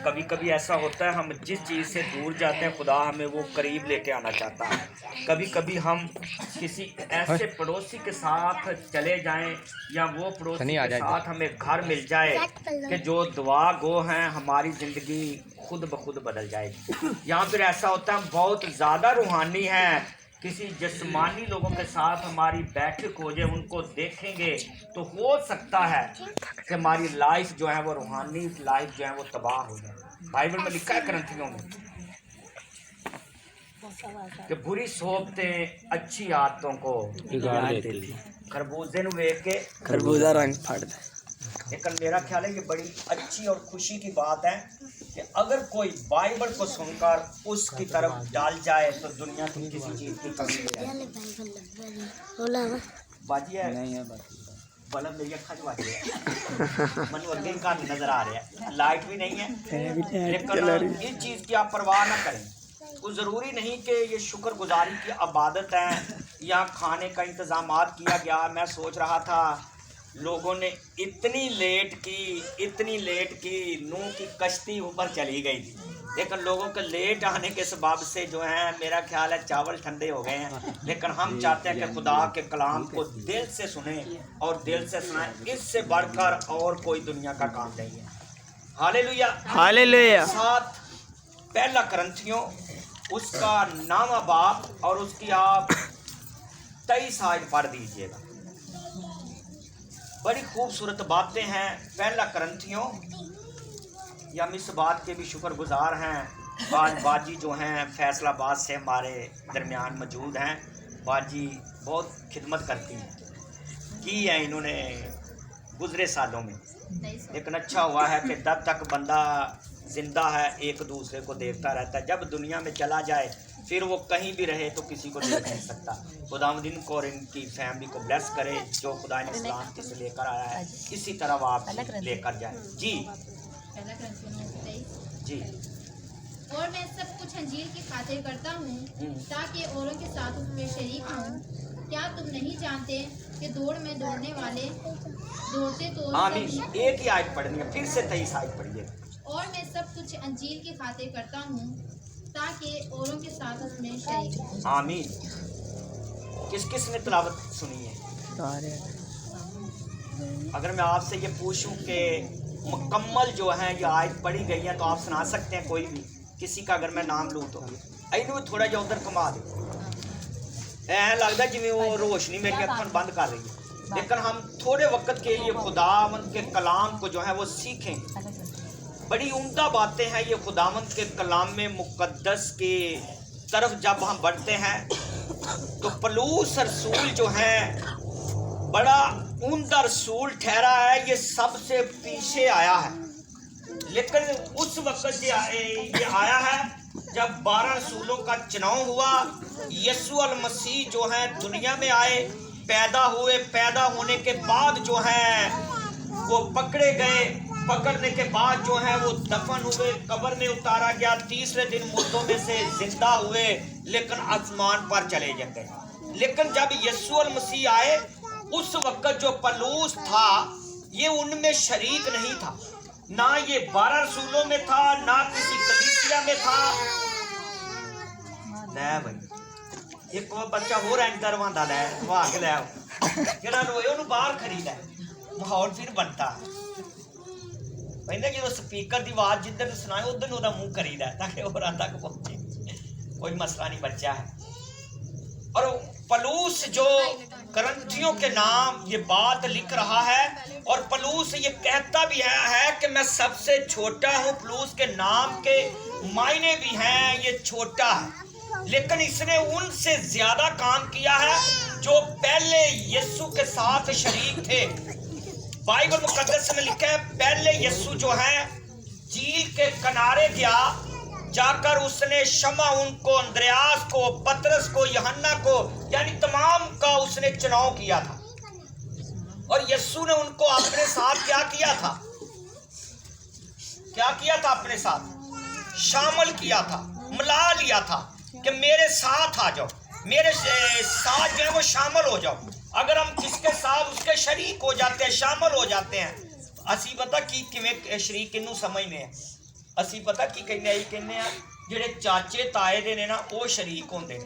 کبھی کبھی ایسا ہوتا ہے ہم جس چیز سے دور جاتے ہیں خدا ہمیں وہ قریب لے کے آنا چاہتا ہے. کبھی کبھی ہم کسی ایسے پڑوسی کے ساتھ چلے جائیں یا وہ پڑوسی کے ساتھ ہمیں گھر مل جائے کہ جو دعا گو ہیں ہماری زندگی خود بخود بدل جائے گی. یہاں پھر ایسا ہوتا ہے ہم بہت زیادہ روحانی ہیں, کسی جسمانی لوگوں کے ساتھ ہماری بیٹھک ہو جائے, ان کو دیکھیں گے تو ہو سکتا ہے کہ ہماری لائف جو ہے وہ روحانی لائف جو ہے وہ تباہ ہو جائے. بائبل میں لکھا ہے کرنتھیوں میں کہ بری صحبتیں اچھی عادتوں کو بگاڑ دیتی. خربوزے نو ویکھ کے خربوزہ رنگ پھڑ دے. لیکن میرا خیال ہے یہ بڑی اچھی اور خوشی کی بات ہے کہ اگر کوئی بائبل کو سن کر اس کی طرف ڈال جائے تو دنیا کی کسی چیز کی کمی نہیں ہے. باجی ہے نہیں ہے بلب میری اکھا جو باجی ہے منو اگے ہی گھر نظر آ رہا ہے, لائٹ بھی نہیں ہے, لیکن اس چیز کی آپ پرواہ نہ کریں. کوئی ضروری نہیں کہ یہ شکر گزاری کی عبادت ہے یا کھانے کا انتظامات کیا گیا. میں سوچ رہا تھا لوگوں نے اتنی لیٹ کی نوح کی کشتی اوپر چلی گئی تھی, لیکن لوگوں کے لیٹ آنے کے سبب سے جو ہے میرا خیال ہے چاول ٹھنڈے ہو گئے ہیں. لیکن ہم چاہتے ہیں کہ خدا کے کلام کو دل سے سنیں اور دل سے سنائیں, اس سے بڑھ کر اور کوئی دنیا کا کام نہیں ہے. ہاللیلویا ہاللیلویا. ساتھ پہلا کرنتھیوں اس کا 9واں باب اور اس کی آپ 23 آیت پڑھ دیجئے گا. بڑی خوبصورت باتیں ہیں. پہلا کرنتھیوں, یا ہم اس بات کے بھی شکر گزار ہیں آج باجی جو ہیں فیصل آباد سے ہمارے درمیان موجود ہیں. باجی بہت خدمت کرتی ہیں کی ہے انہوں نے گزرے سالوں میں, لیکن اچھا ہوا ہے کہ جب تک بندہ زندہ ہے ایک دوسرے کو دیکھتا رہتا ہے. جب دنیا میں چلا جائے پھر وہ کہیں بھی رہے تو کسی کو دیکھ نہیں سکتا. خداوند ان کو اور ان کی فیملی کو بلیس کرے جو خدا نے اسلام کی سے لے کر آیا ہے اسی طرح وہ آپ لے کر جائے. جی اور میں سب کچھ انجیل کی خاطر کرتا ہوں تاکہ اوروں کے ساتھ اس میں شریک ہوں. کیا تم نہیں جانتے کہ دوڑ میں دوڑنے والے دوڑتے تو آمین. ایک ہی آیت پڑھنی ہے, پھر سے 23 آیت پڑھیے. اور میں سب کچھ انجیل کی خاطر کرتا ہوں تاکہ اوروں کے ساتھ اس میں شریک ہوں. آمین. کس نے تلاوت سنی ہے؟ اگر میں آپ سے یہ پوچھوں کہ مکمل جو ہیں یہ آیت پڑھی گئی ہیں تو آپ سنا سکتے ہیں کوئی بھی کسی کا اگر میں نام لوں تو اینو تھوڑا جا ادھر کما دے. ایسا لگتا جی وہ روشنی میری اکھن بند کر رہی ہے, لیکن ہم تھوڑے وقت کے لیے خداوند کے کلام کو جو ہے وہ سیکھیں. بڑی عمدہ باتیں ہیں یہ خداوند کے کلام مقدس کی طرف. جب ہم بڑھتے ہیں تو پولس رسول جو ہیں بڑا عمدہ رسول ٹھہرا ہے, یہ سب سے پیچھے آیا ہے, لیکن اس وقت یہ آیا ہے جب 12 رسولوں کا چناؤ ہوا. یسوع المسیح جو ہیں دنیا میں آئے, پیدا ہوئے, پیدا ہونے کے بعد جو ہیں وہ پکڑے گئے, پکڑنے کے بعد جو ہے وہ دفن ہوئے, قبر میں اتارا گیا, تیسرے دن مردوں میں سے زندہ ہوئے, لیکن آسمان پر چلے گئے. لیکن جب یسوع المسیح آئے اس وقت جو پولس تھا یہ ان میں شریک نہیں تھا, نہ یہ 12 رسولوں میں تھا, نہ کسی کلیسیا میں تھا. لے بھائی ایک بچہ ہو رہا ہے درواندہ لے وہ آگے لے آؤ جڑا روئے انہوں باہر خرید ہے, ماحول پھر بنتا ہے. پہلے جو سپیکر دی آواز جدھر سنائے ادھر وہ منہ خرید ہے تاکہ اور تک پہنچے, کوئی مسئلہ نہیں بچہ ہے. اور پولس جو کرنتھیوں کے نام یہ بات لکھ رہا ہے, اور پولس یہ کہتا بھی ہے کہ میں سب سے چھوٹا ہوں. پولس کے نام کے معنی بھی ہیں یہ چھوٹا ہے, لیکن اس نے ان سے زیادہ کام کیا ہے جو پہلے یسوع کے ساتھ شریک تھے. بائبل مقدس میں لکھا ہے پہلے یسوع جو ہے جھیل کے کنارے گیا, جا کر اس نے شمع ان کو, اندریاس کو, پترس کو, یوحنا کو, یعنی تمام کا اس نے چناؤ کیا تھا. اور یسوع نے ان کو اپنے ساتھ کیا کیا تھا اپنے ساتھ شامل کیا تھا, ملا لیا تھا کہ میرے ساتھ آ جاؤ, میرے ساتھ جو ہے وہ شامل ہو جاؤ. اگر ہم کس کے ساتھ اس کے شریک ہو جاتے ہیں, شامل ہو جاتے ہیں, اسی بتا کی شریک کنوں سمجھنے ہیں ਅਸੀਂ ਪਤਾ ਕੀ ਕਹਿੰਦੇ ਆ, ਇਹ ਕਹਿੰਦੇ ਆ ਜਿਹੜੇ ਚਾਚੇ ਤਾਏ ਦੇ ਨੇ ਨਾ ਉਹ ਸ਼ਰੀਕ ਹੁੰਦੇ ਨੇ।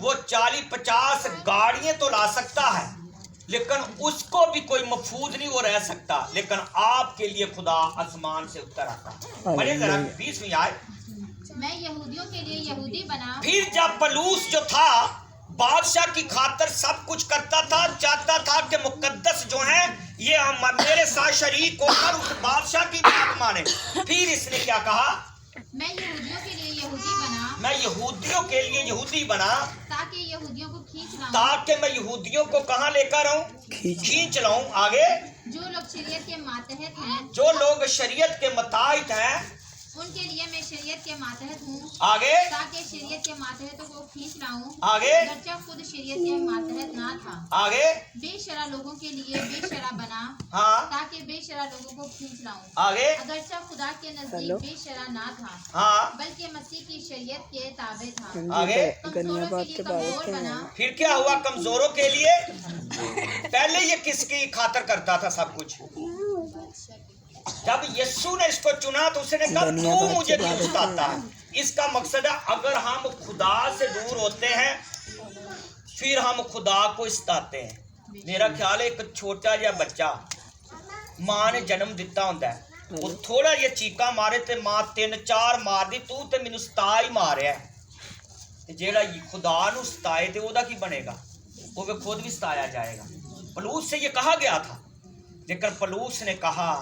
وہ 40-50 گاڑیاں تو لا سکتا ہے لیکن اس کو بھی کوئی محفوظ نہیں وہ رہ سکتا، لیکن آپ کے لیے خدا آسمان سے اتر آتا ہے۔ پڑھیں ذرا 20ویں آیت۔ میں یہودیوں کے لیے یہودی بنا۔ پھر جب پلوس جو تھا بادشاہ کی خاطر سب کچھ کرتا تھا، چاہتا تھا کہ مقدس جو ہیں یہ میرے ساتھ شریک ہو کر اس بادشاہ کی بات مانے، پھر اس نے کیا کہا؟ میں یہودیوں کے لیے یہودی بنا، میں یہودیوں کے لیے یہودی بنا تاکہ یہودیوں کو کھینچ لاؤں، تاکہ میں یہودیوں کو کہاں لے کر آؤں؟ کھینچ لاؤں۔ آگے جو لوگ شریعت کے ماتحت ہیں، جو لوگ شریعت کے متحد ہیں ان کے لیے میں شریعت کے ماتحت ہوں، آگے تاکہ شریعت کے ماتحتوں کو کھینچ لاؤں، آگے اگرچہ خود شریعت کے ماتحت نہ تھا۔ آگے بے شرع لوگوں کے لیے بے شرع بنا، ہاں تاکہ بے شرع لوگوں کو کھینچ لاؤں، آگے اگرچہ خدا کے نزدیک بے شرع نہ تھا ہاں بلکہ مسیح کی شریعت کے تابع تھا۔ آگے کمزوروں کے لیے کمزور بنا، پھر کیا ہوا؟ کمزوروں کے لیے پہلے یہ کس کی خاطر کرتا تھا سب کچھ؟ جب یسوع نے اس کو چنا تو اس نے کہا تو مجھے کیوں ستاتا ہے؟ اس کا مقصد ہے اگر ہم خدا سے دور ہوتے ہیں پھر ہم خدا کو ستاتے ہیں۔ میرا خیال ہے ایک چھوٹا جا بچہ ماں نے جنم دیتا ہوتا ہے، وہ تھوڑا یہ چیکا مارے تے ماں 3-4 مار دی، تو تے مینوں ستا ہی ماریا ہے، جیڑا خدا نو ستائے تے او دا کی بنے گا؟ وہ خود بھی ستایا جائے گا۔ پلوس سے یہ کہا گیا تھا، لیکن پلوس نے کہا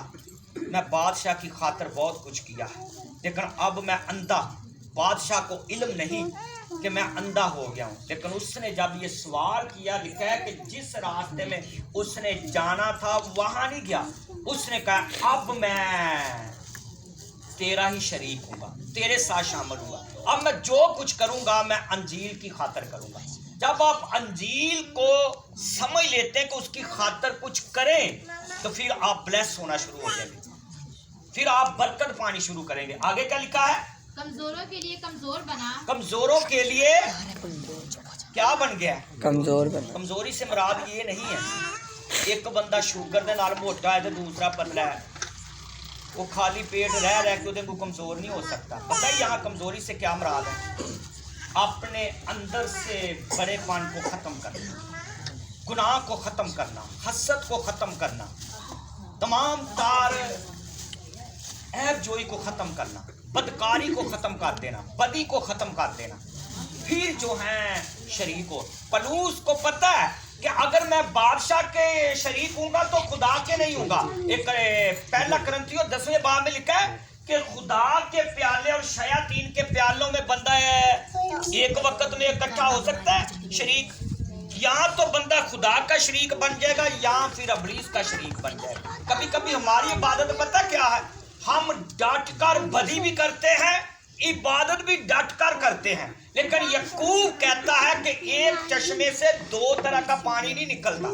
میں بادشاہ کی خاطر بہت کچھ کیا ہے لیکن اب میں اندھا، بادشاہ کو علم نہیں کہ میں اندھا ہو گیا ہوں، لیکن اس نے جب یہ سوال کیا، لکھا ہے کہ جس راستے میں اس نے جانا تھا وہاں نہیں گیا، اس نے کہا اب میں تیرا ہی شریک ہوں گا، تیرے ساتھ شامل ہوں گا، اب میں جو کچھ کروں گا میں انجیل کی خاطر کروں گا۔ جب آپ انجیل کو سمجھ لیتے ہیں کہ اس کی خاطر کچھ کریں تو پھر آپ بلیس ہونا شروع ہو جائیں گے، پھر آپ برکت پانی شروع کریں گے۔ آگے کیا لکھا ہے؟ کمزوروں کے لیے کمزور بنا، کمزوروں کے لیے کیا بن گیا؟ کمزور بنا۔ کمزوری سے مراد یہ نہیں ہے ایک بندہ شوگر دے نال موٹا ہے تو دوسرا پتلا ہے، وہ خالی پیٹ رہ کے وہ کمزور نہیں ہو سکتا۔ پتہ ہے یہاں کمزوری سے کیا مراد ہے؟ اپنے اندر سے بڑے پن کو ختم کرنا، گناہ کو ختم کرنا، حسد کو ختم کرنا، تمام تار عیب جوئی کو ختم کرنا، بدکاری کو ختم کر دینا، بدی کو ختم کر دینا، پھر جو ہیں شریک ہو۔ پلوس کو پتہ ہے کہ اگر میں بادشاہ کے شریک ہوں گا تو خدا کے نہیں ہوں گا۔ ایک پہلا کرنتھیوں 10ویں باب میں لکھا ہے کہ خدا کے پیالے اور شیاطین کے پیالوں میں بندہ ایک وقت میں اکٹھا ہو سکتا ہے شریک؟ یا تو بندہ خدا کا شریک بن جائے گا یا پھر ابلیس کا شریک بن جائے گا۔ کبھی کبھی ہماری عبادت پتہ کیا ہے؟ ہم ڈٹ کر بدی بھی کرتے ہیں، عبادت بھی ڈٹ کر کرتے ہیں، لیکن یعقوب کہتا ہے کہ ایک چشمے سے 2 طرح کا پانی نہیں نکلتا۔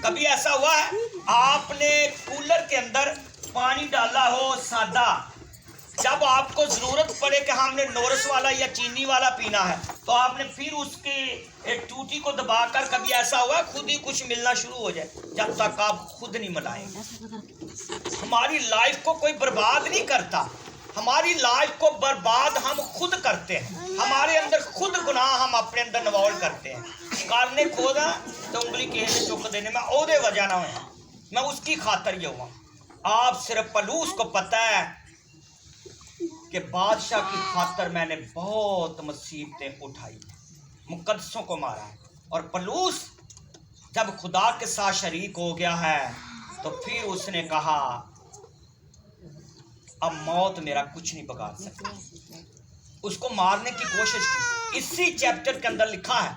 کبھی ایسا ہوا ہے آپ نے کولر کے اندر پانی ڈالا ہو سادہ، جب آپ کو ضرورت پڑے کہ ہم نے نورس والا یا چینی والا پینا ہے تو آپ نے پھر اس کی ایک ٹوٹی کو دبا کر، کبھی ایسا ہوا خود ہی کچھ ملنا شروع ہو جائے جب تک آپ خود نہیں ملائیں گے۔ ہماری لائف کو کوئی برباد نہیں کرتا، ہماری لائف کو برباد ہم خود کرتے ہیں، ہمارے اندر خود گناہ ہم اپنے اندر انوالو کرتے ہیں۔ کارنے کھودا تو انگلی کسی نے چک دینے، میں او دے وجہ نہ ہوں، میں اس کی خاطر یہ ہوا۔ آپ صرف پلوس کو پتہ ہے کہ بادشاہ کی خاطر میں نے بہت مصیبتیں اٹھائی، مقدسوں کو مارا ہے، اور پلوس جب خدا کے ساتھ شریک ہو گیا ہے تو پھر اس نے کہا اب موت میرا کچھ نہیں بگاڑ سکتا، اس کو مارنے کی کوشش کی۔ اسی چیپٹر کے اندر لکھا ہے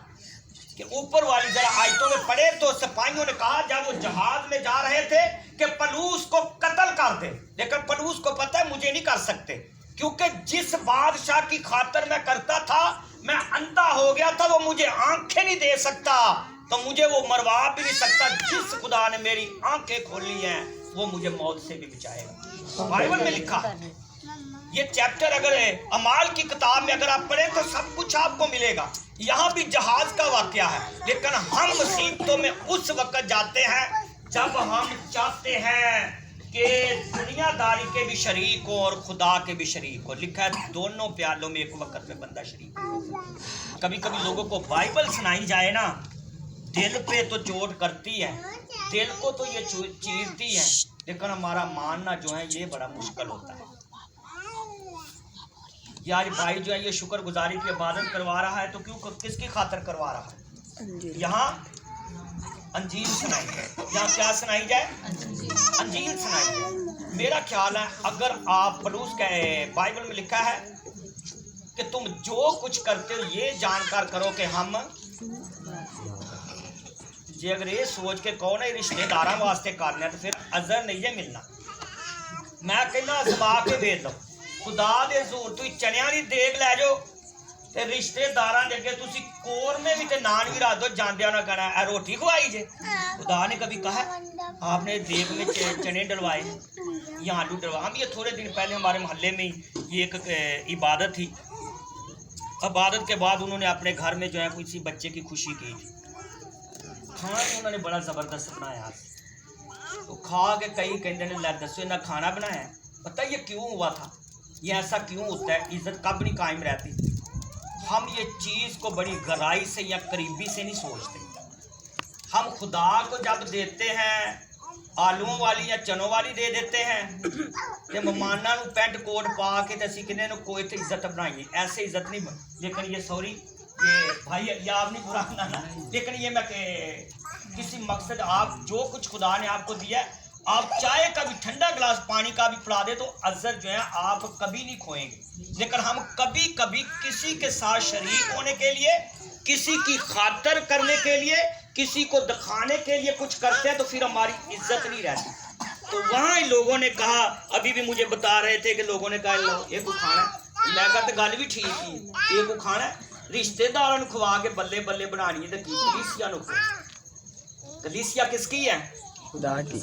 کہ اوپر والی ذرا آیتوں میں پڑھے تو سپاہیوں نے کہا جب وہ جہاز میں جا رہے تھے کہ پلوس کو قتل کر دے، لیکن پلوس کو پتہ ہے مجھے نہیں کر سکتے، کیونکہ جس بادشاہ کی خاطر میں کرتا تھا میں اندھا ہو گیا تھا، وہ مجھے آنکھیں نہیں دے سکتا تو مجھے وہ مروا بھی نہیں سکتا۔ جس خدا نے میری آنکھیں کھولی ہیں وہ مجھے موت سے بھی بچائے گا۔ بائبل میں لکھا ہے یہ چیپٹر، اگر اعمال کی کتاب میں اگر آپ پڑھیں تو سب کچھ آپ کو ملے گا۔ یہاں بھی جہاز کا واقعہ ہے، لیکن ہم مصیبتوں میں اس وقت جاتے ہیں جب ہم چاہتے ہیں کہ دنیاداری کے بھی شریک ہو اور خدا کے بھی شریک ہو. لکھا ہے دونوں پیالوں میں ایک وقت میں بندہ شریک ہو. کبھی کبھی لوگوں کو بائبل سنائی جائے نا، دل پہ تو چوٹ کرتی ہے، دل کو تو یہ چیرتی ہے، لیکن ہمارا ماننا جو ہے یہ بڑا مشکل ہوتا ہے. یہ آج بھائی جو ہے یہ شکر گزاری کی عبادت کروا رہا ہے تو کیوں، کس کی خاطر کروا رہا ہے؟ یہاں انجیل سنائی جائے. یہاں کیا سنائی جائے؟ انجیل سنائی جائے. میرا خیال ہے اگر آپ پلوس کے بائبل میں لکھا ہے کہ تم جو کچھ کرتے ہو یہ جان کر کرو کہ ہم جی، اگر یہ سوچ کے کون ہے رشتے داراں واسطے کرنا تو پھر ازر نہیں ہے ملنا. میں کہنا زبا کے بھیج دو خدا دے حضور تو چنیا دی دیگ لے جاؤ تے رشتے داراں دے اگے تسی قورمے بھی تے نان بھی رکھ دو، جاندیاں نہ کہنا اے روٹی کھوائی جے. خدا نے کبھی کہا آپ نے دیگ میں چنے ڈلوائے یا آلو ڈلوائے؟ ہم یہ تھوڑے دن پہلے ہمارے محلے میں یہ ایک عبادت تھی. عبادت کے بعد انہوں نے اپنے گھر میں جو ہے کسی بچے کی خوشی کی تھی. کھانا انہوں نے بڑا زبردست بنایا تو کھا کے کئی کہتے ہیں لے دسو انہیں کھانا بنایا ہے، پتہ یہ کیوں ہوا تھا، یہ ایسا کیوں ہوتا ہے، عزت کب نہیں قائم رہتی. ہم یہ چیز کو بڑی گہرائی سے یا قریبی سے نہیں سوچتے. ہم خدا کو جب دیتے ہیں آلووں والی یا چنوں والی دے دیتے ہیں کہ مہمانوں کو پینٹ کوٹ پا کے تے اسی کنے نو کوئی تے عزت بنائیے، ایسے عزت نہیں لیکن یہ سوری یہ بھائی یہ آپ نہیں برا بنانا، لیکن یہ میں کہ کسی مقصد آپ جو کچھ خدا نے آپ کو دیا ہے، آپ چائے کا بھی ٹھنڈا گلاس پانی کا بھی پلا دے تو عزت جو ہے آپ کبھی نہیں کھوئیں گے. لیکن ہم کبھی کبھی کسی کے ساتھ شریک ہونے کے لیے، کسی کی خاطر کرنے کے لیے، کسی کو دکھانے کے لیے کچھ کرتے ہیں تو پھر ہماری عزت نہیں رہتی. تو وہاں لوگوں نے کہا، ابھی بھی مجھے بتا رہے تھے کہ لوگوں نے کہا لو یہ کو کھانا ہے. میں کہا تو گل بھی ٹھیک ہی، یہ کو کھانا ہے، رشتے داروں نے کھوا کے بلے بلے بنانی ہے. کلیسیا نو، کلیسیا کس کی ہے؟ خدا کی.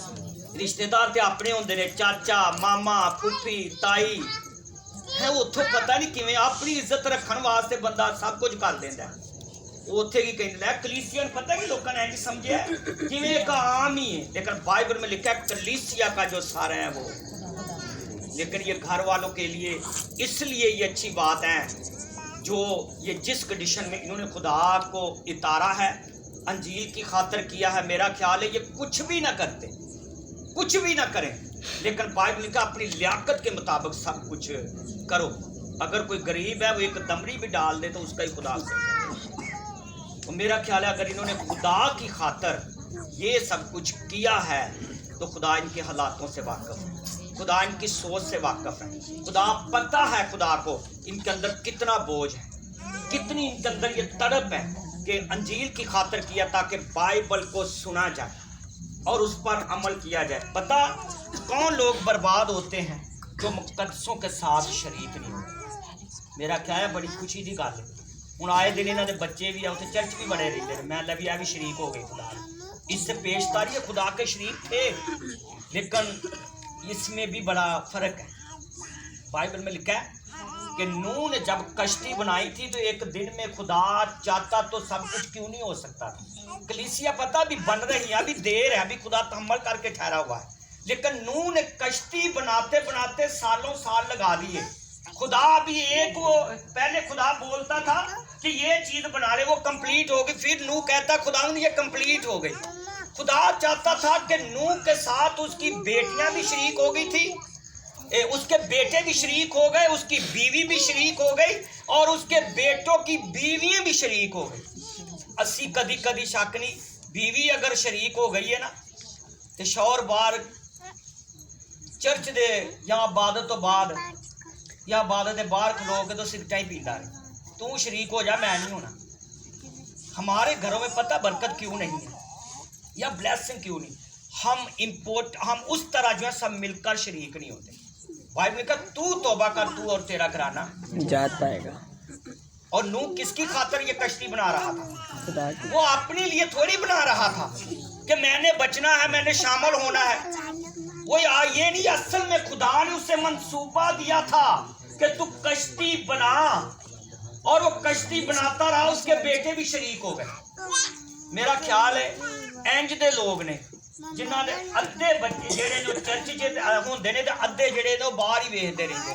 رشتے دار تے اپنے ہوندے نے، چاچا ماما پھوپھی تائی ہے. اتوں پتہ نہیں کیویں اپنی عزت رکھن واسطے بندہ سب کچھ کر دیندا ہے. اوتھے کی کہندے ہیں کلیسیا پتہ کہ لوگوں نے ایسے سمجھا جویں ایک عام ہی ہے، لیکن بائبل میں لکھا ہے کلیسیا کا جو سارا ہے وہ. لیکن یہ گھر والوں کے لیے اس لیے یہ اچھی بات ہے جو یہ جس کنڈیشن میں انہوں نے خدا کو اتارا ہے، انجیل کی خاطر کیا ہے. میرا خیال ہے یہ کچھ بھی نہ کرتے، کچھ بھی نہ کریں، لیکن بائبل کا اپنی لیاقت کے مطابق سب کچھ کرو. اگر کوئی غریب ہے وہ ایک دمری بھی ڈال دے تو اس کا ہی خدا سے. تو میرا خیال ہے اگر انہوں نے خدا کی خاطر یہ سب کچھ کیا ہے تو خدا ان کے حالاتوں سے واقف ہے، خدا ان کی سوچ سے واقف ہے. خدا پتہ ہے خدا کو ان کے اندر کتنا بوجھ ہے، کتنی ان کے اندر یہ تڑپ ہے کہ انجیل کی خاطر کیا تاکہ بائبل کو سنا جائے اور اس پر عمل کیا جائے. پتہ کون لوگ برباد ہوتے ہیں؟ جو مقدسوں کے ساتھ شریک نہیں ہوتے. میرا کیا ہے بڑی خوشی کی گل ہے. ہوں آئے دن انہوں نے بچے بھی اتنے چرچ بھی بڑے رہتے ہیں، میں بھی بھی شریک ہو گئے خدا. اس سے پیش تاری خدا کے شریک تھے، لیکن اس میں بھی بڑا فرق ہے. بائبل میں لکھا ہے کہ نوح نے جب کشتی بنائی تھی تو ایک دن میں خدا چاہتا تو سب کچھ کیوں نہیں ہو سکتا تھا. کلیسیا پتہ بھی بن رہی ہے، ابھی دیر ہے، ابھی خدا تحمل کر کے ٹھہرا ہوا ہے. لیکن نوح نے کشتی بناتے بناتے سالوں سال لگا دیے. خدا بھی ایک وہ پہلے خدا بولتا تھا کہ یہ چیز بنا لے، وہ کمپلیٹ ہوگی، پھر نوح کہتا خدا یہ کمپلیٹ ہو گئی. خدا چاہتا تھا کہ نوح کے ساتھ اس کی بیٹیاں بھی شریک ہو گئی تھی، اس کے بیٹے بھی شریک ہو گئے، اس کی بیوی بھی شریک ہو گئی اور اس کے بیٹوں کی بیویاں بھی شریک ہو گئی. اسی کدی کدی شک نہیں، بیوی اگر شریک ہو گئی ہے نا تو شوہر باہر چرچ دے یا عبادت تو بعد یا عبادت دے باہر کھلو کے تو سگٹاں ہی پیندا رہے، تو شریک ہو جا، میں نہیں ہونا. ہمارے گھروں میں پتہ برکت کیوں نہیں ہے یا بلیسنگ کیوں نہیں؟ ہم اس طرح جو ہے سب مل کر شریک نہیں ہوتے. بائبل میں کہا تو توبہ کر تو اور تیرا گھرانہ جات پائے گا. اور نوح کس کی خاطر یہ کشتی بنا رہا تھا؟ خدا کی. وہ اپنے لیے تھوڑی بنا رہا تھا کہ میں نے بچنا ہے، میں نے شامل ہونا ہے. وہ یہ نہیں، اصل میں خدا نے اسے منصوبہ دیا تھا کہ تو کشتی بنا، اور وہ کشتی بناتا رہا، اس کے بیٹے بھی شریک ہو گئے. میرا خیال ہے اینج دے لوگ نے ਜਿਨ੍ਹਾਂ ਦੇ ਅੱਧੇ ਬੱਚੇ ਜਿਹੜੇ ਨੇ ਚਰਚ 'ਚ ਹੁੰਦੇ ਨੇ ਤੇ ਅੱਧੇ ਜਿਹੜੇ ਨੇ ਉਹ ਬਾਹਰ ਹੀ ਵੇਖਦੇ ਰਹਿੰਦੇ।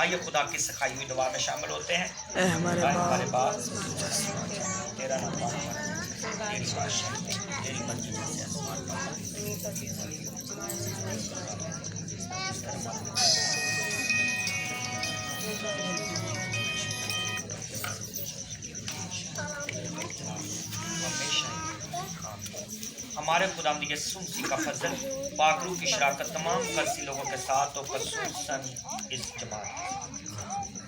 آئیے خدا کی سکھائی ہوئی دعا میں شامل ہوتے ہیں. اے ہمارے اے ہمارے باپ، باپ، تیرا نام پاک ہو، تیری بادشاہی، تیری مرضی جیسے آسمان پر ہمارے خداوند یسوع مسیح کا فضل، پاک روح کی شراکت تمام قدسی لوگوں کے ساتھ ہو خصوصاً اس جماعت